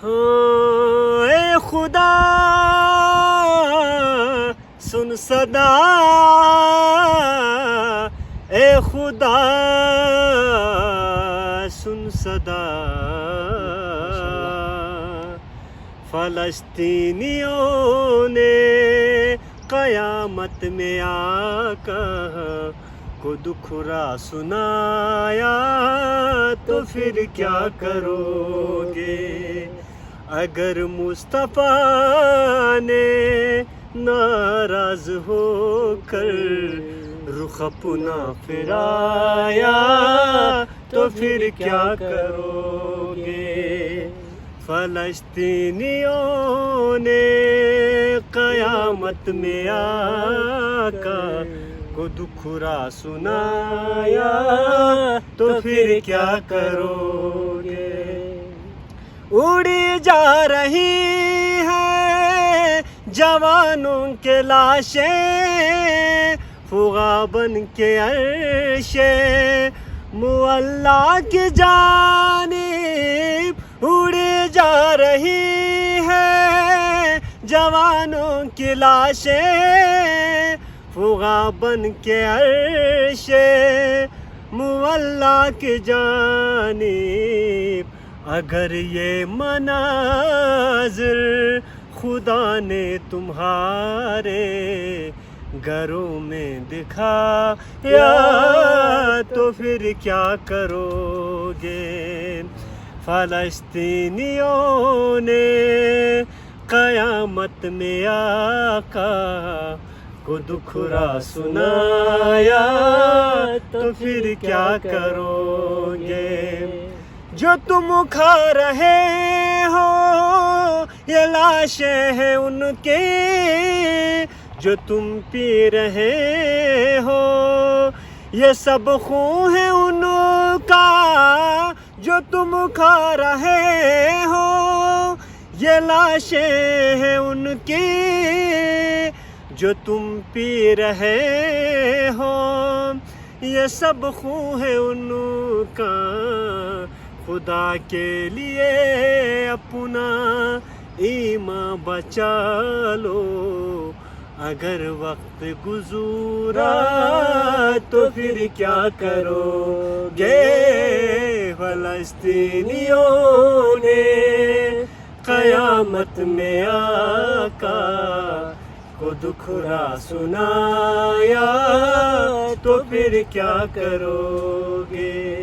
اے خدا سن صدا، اے خدا سن صدا، فلسطینیوں نے قیامت میں آقا کو دکھرا سنایا، تو پھر کیا کرو گے؟ اگر مصطفیٰ نے ناراض ہو کر رخ اپنا پھرایا، تو پھر کیا کرو گے؟ فلسطینیوں نے قیامت میں آقا کو دکھرا سنایا، تو پھر کیا کرو گے؟ اڑی جا رہی ہے جوانوں کے لاشیں، فغاں بن کے عرش معلیٰ کی جانب اڑی جا رہی ہے جوانوں کی لاشیں، فغاں بن کے عرش معلیٰ کی جانب۔ اگر یہ مناظر خدا نے تمہارے گھروں میں دکھایا، تو پھر کیا کرو گے؟ فلسطینیوں نے قیامت میں آقا کو دکھرا سنایا، تو پھر کیا کرو گے؟ جو تم کھا رہے ہو یہ لاشیں ہیں ان کی، جو تم پی رہے ہو یہ سب خون ہے ان کا، جو تم کھا رہے ہو یہ لاشیں ہیں ان کی، جو تم پی رہے ہو یہ سب خون ہے ان کا۔ خدا کے لیے اپنا ایمان بچا لو، اگر وقت گزرا تو پھر کیا کرو گے؟ فلسطینیوں نے قیامت میں آقا کو دکھرا سنایا، تو پھر کیا کرو گے؟